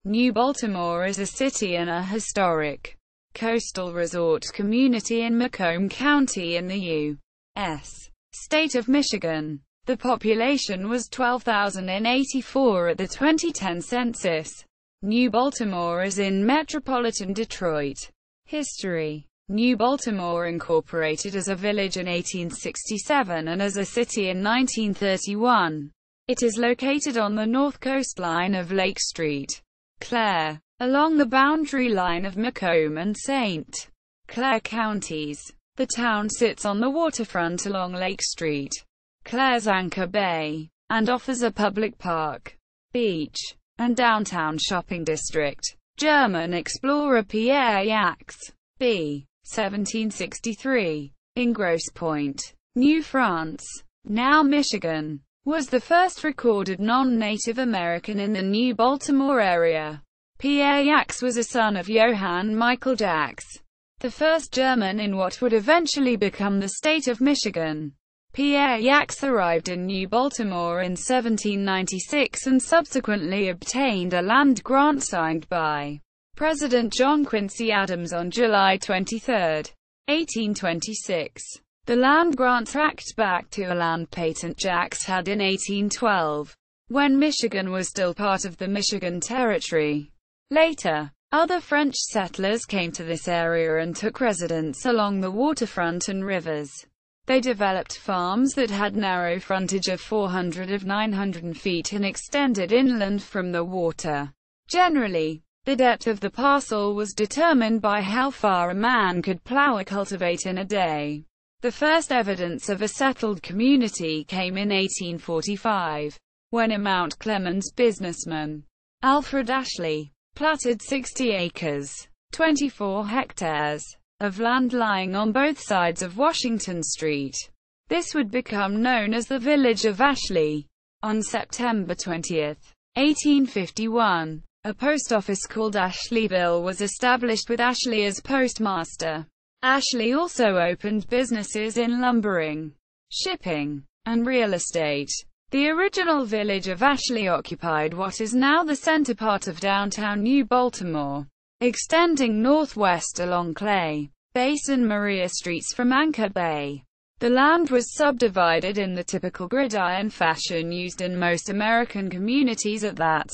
New Baltimore is a city and a historic coastal resort community in Macomb County in the U.S. state of Michigan. The population was 12,084 at the 2010 census. New Baltimore is in Metropolitan Detroit. History: New Baltimore incorporated as a village in 1867 and as a city in 1931. It is located on the north coastline of Lake St. Clair, along the boundary line of Macomb and St. Clair counties. The town sits on the waterfront along Lake St. Clair's Anchor Bay, and offers a public park, beach, and downtown shopping district. German explorer Pierre Jacques B. 1763, in Grosse Pointe, New France, now Michigan, was the first recorded non-Native American in the New Baltimore area. Pierre Jacques was a son of Johann Michael Jacques, the first German in what would eventually become the state of Michigan. Pierre Jacques arrived in New Baltimore in 1796 and subsequently obtained a land grant signed by President John Quincy Adams on July 23, 1826. The land grant tracked back to a land patent Jacques had in 1812, when Michigan was still part of the Michigan Territory. Later, other French settlers came to this area and took residence along the waterfront and rivers. They developed farms that had narrow frontage of 400 of 900 feet and extended inland from the water. Generally, the depth of the parcel was determined by how far a man could plow or cultivate in a day. The first evidence of a settled community came in 1845, when a Mount Clemens businessman, Alfred Ashley, platted 60 acres, 24 hectares, of land lying on both sides of Washington Street. This would become known as the village of Ashley. On September 20, 1851, a post office called Ashleyville was established with Ashley as postmaster. Ashley also opened businesses in lumbering, shipping, and real estate. The original village of Ashley occupied what is now the center part of downtown New Baltimore, extending northwest along Clay, Basin Maria streets from Anchor Bay. The land was subdivided in the typical gridiron fashion used in most American communities at that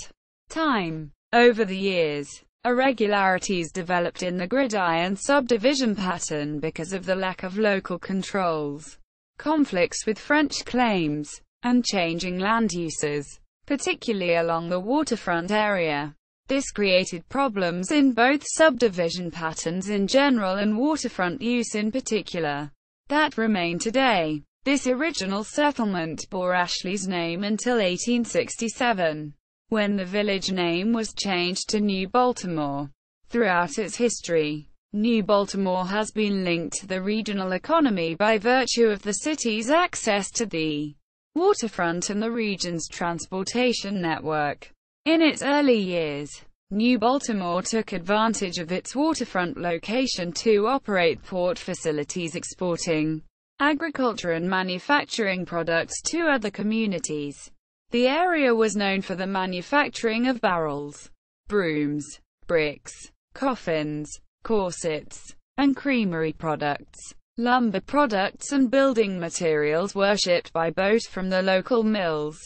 time. Over the years, irregularities developed in the gridiron subdivision pattern because of the lack of local controls, conflicts with French claims, and changing land uses, particularly along the waterfront area. This created problems in both subdivision patterns in general and waterfront use in particular, that remain today. This original settlement bore Ashley's name until 1867. When the village name was changed to New Baltimore. Throughout its history, New Baltimore has been linked to the regional economy by virtue of the city's access to the waterfront and the region's transportation network. In its early years, New Baltimore took advantage of its waterfront location to operate port facilities exporting agriculture and manufacturing products to other communities. The area was known for the manufacturing of barrels, brooms, bricks, coffins, corsets, and creamery products. Lumber products and building materials were shipped by boat from the local mills.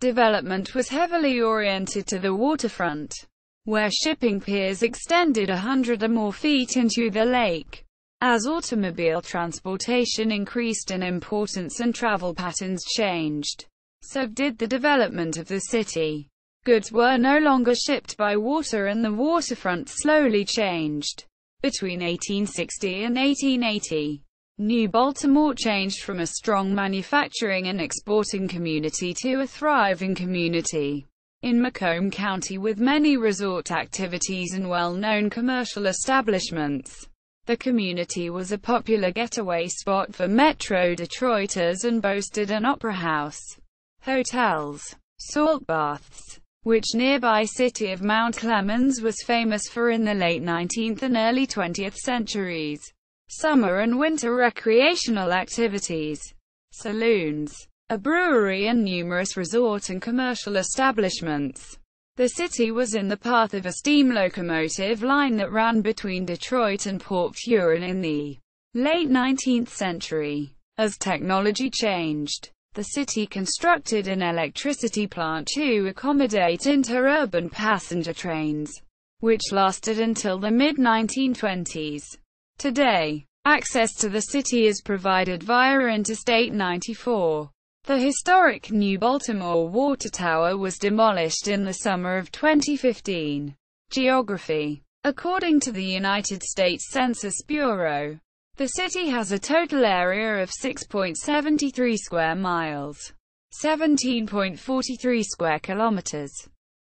Development was heavily oriented to the waterfront, where shipping piers extended 100 or more feet into the lake. As automobile transportation increased in importance and travel patterns changed, so did the development of the city. Goods were no longer shipped by water and the waterfront slowly changed. Between 1860 and 1880, New Baltimore changed from a strong manufacturing and exporting community to a thriving community in Macomb County with many resort activities and well-known commercial establishments. The community was a popular getaway spot for Metro Detroiters and boasted an opera house, hotels, salt baths, which nearby city of Mount Clemens was famous for in the late 19th and early 20th centuries. Summer and winter recreational activities, saloons, a brewery and numerous resort and commercial establishments. The city was in the path of a steam locomotive line that ran between Detroit and Port Huron in the late 19th century. As technology changed, the city constructed an electricity plant to accommodate interurban passenger trains, which lasted until the mid-1920s. Today, access to the city is provided via Interstate 94. The historic New Baltimore Water Tower was demolished in the summer of 2015. Geography. According to the United States Census Bureau, the city has a total area of 6.73 square miles, 17.43 square kilometers,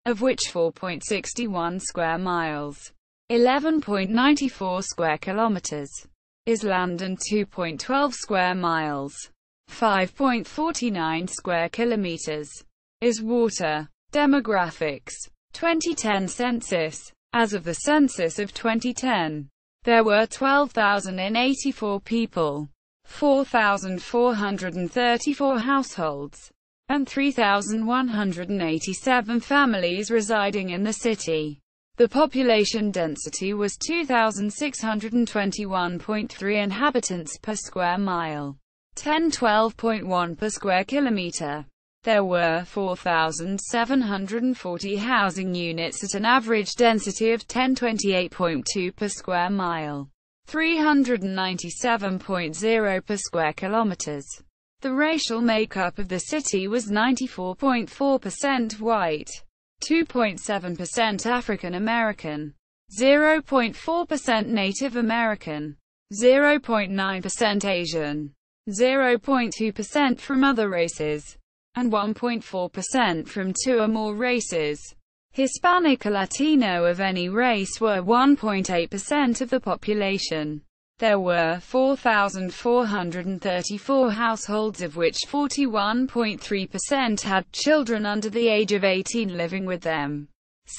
of which 4.61 square miles, 11.94 square kilometers, is land and 2.12 square miles, 5.49 square kilometers, is water. Demographics. 2010 census. As of the census of 2010, there were 12,084 people, 4,434 households, and 3,187 families residing in the city. The population density was 2,621.3 inhabitants per square mile, 1012.1 per square kilometer. There were 4,740 housing units at an average density of 1028.2 per square mile, 397.0 per square kilometers. The racial makeup of the city was 94.4% white, 2.7% African American, 0.4% Native American, 0.9% Asian, 0.2% from other races, and 1.4% from two or more races. Hispanic or Latino of any race were 1.8% of the population. There were 4,434 households, of which 41.3% had children under the age of 18 living with them.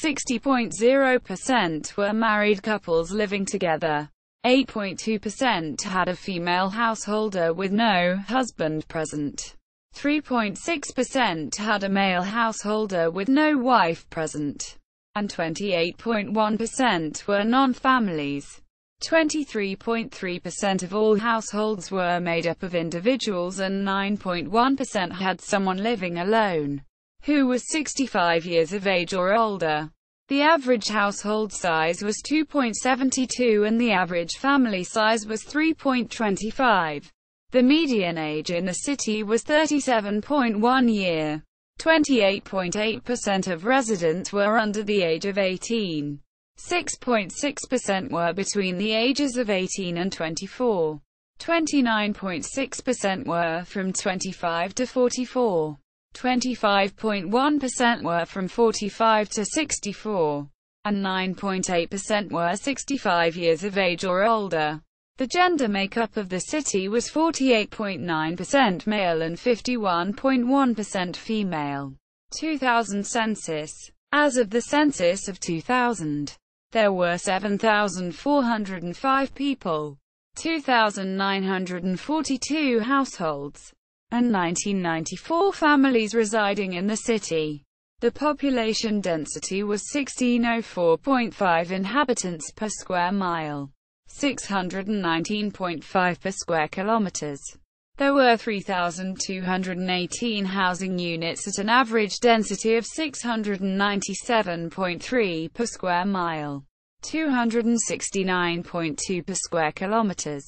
60.0% were married couples living together. 8.2% had a female householder with no husband present. 3.6% had a male householder with no wife present. And 28.1% were non-families. 23.3% of all households were made up of individuals, and 9.1% had someone living alone, who was 65 years of age or older. The average household size was 2.72 and the average family size was 3.25. The median age in the city was 37.1 year. 28.8% of residents were under the age of 18. 6.6% were between the ages of 18 and 24. 29.6% were from 25 to 44. 25.1% were from 45 to 64. And 9.8% were 65 years of age or older. The gender makeup of the city was 48.9% male and 51.1% female. 2000 census. As of the census of 2000, there were 7,405 people, 2,942 households, and 1,994 families residing in the city. The population density was 1,604.5 inhabitants per square mile, 619.5 per square kilometers. There were 3,218 housing units at an average density of 697.3 per square mile, 269.2 per square kilometers.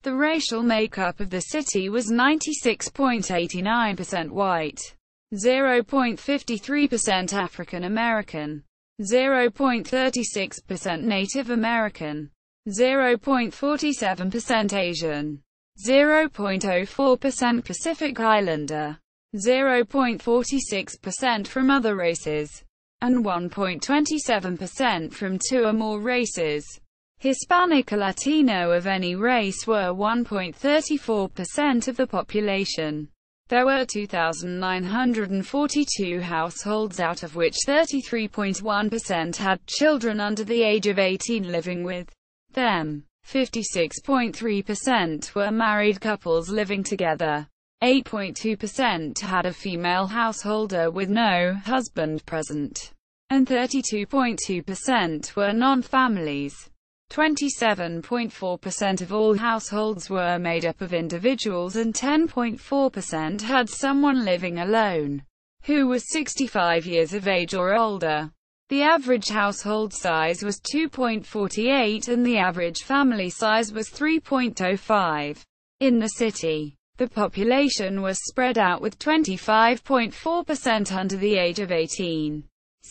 The racial makeup of the city was 96.89% white, 0.53% African American, 0.36% Native American, 0.47% Asian, 0.04% Pacific Islander, 0.46% from other races, and 1.27% from two or more races. Hispanic or Latino of any race were 1.34% of the population. There were 2,942 households, out of which 33.1% had children under the age of 18 living with them. 56.3% were married couples living together. 8.2% had a female householder with no husband present. and 32.2% were non-families. 27.4% of all households were made up of individuals and 10.4% had someone living alone, who was 65 years of age or older. The average household size was 2.48 and the average family size was 3.05. In the city, the population was spread out with 25.4% under the age of 18,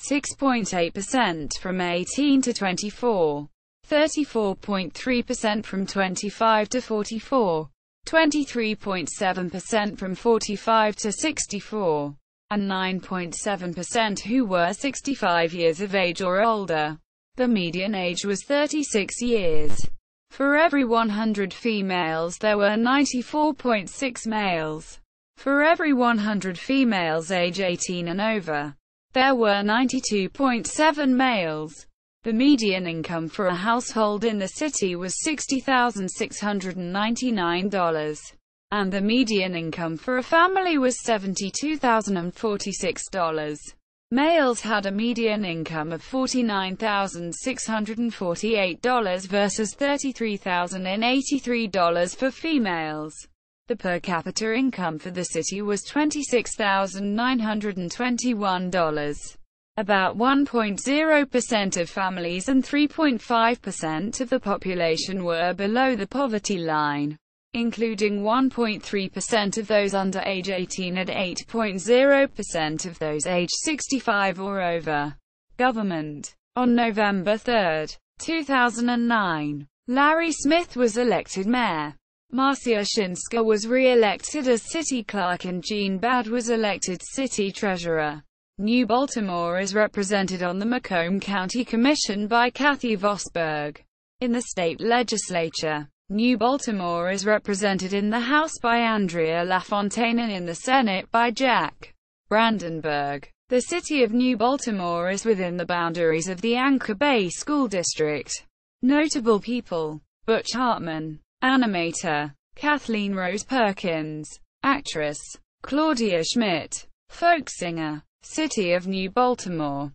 6.8% from 18 to 24, 34.3% from 25 to 44, 23.7% from 45 to 64, and 9.7% who were 65 years of age or older. The median age was 36 years. For every 100 females there were 94.6 males. For every 100 females age 18 and over, there were 92.7 males. The median income for a household in the city was $60,699, and the median income for a family was $72,046. Males had a median income of $49,648 versus $33,083 for females. The per capita income for the city was $26,921. About 1.0% of families and 3.5% of the population were below the poverty line, including 1.3% of those under age 18 and 8.0% of those age 65 or over. Government. On November 3, 2009, Larry Smith was elected mayor. Marcia Shinska was re-elected as city clerk and Gene Bad was elected city treasurer. New Baltimore is represented on the Macomb County Commission by Kathy Vosberg. In the state legislature, New Baltimore is represented in the House by Andrea LaFontaine and in the Senate by Jack Brandenburg. The city of New Baltimore is within the boundaries of the Anchor Bay School District. Notable people: Butch Hartman, animator; Kathleen Rose Perkins, actress; Claudia Schmidt, folk singer. City of New Baltimore.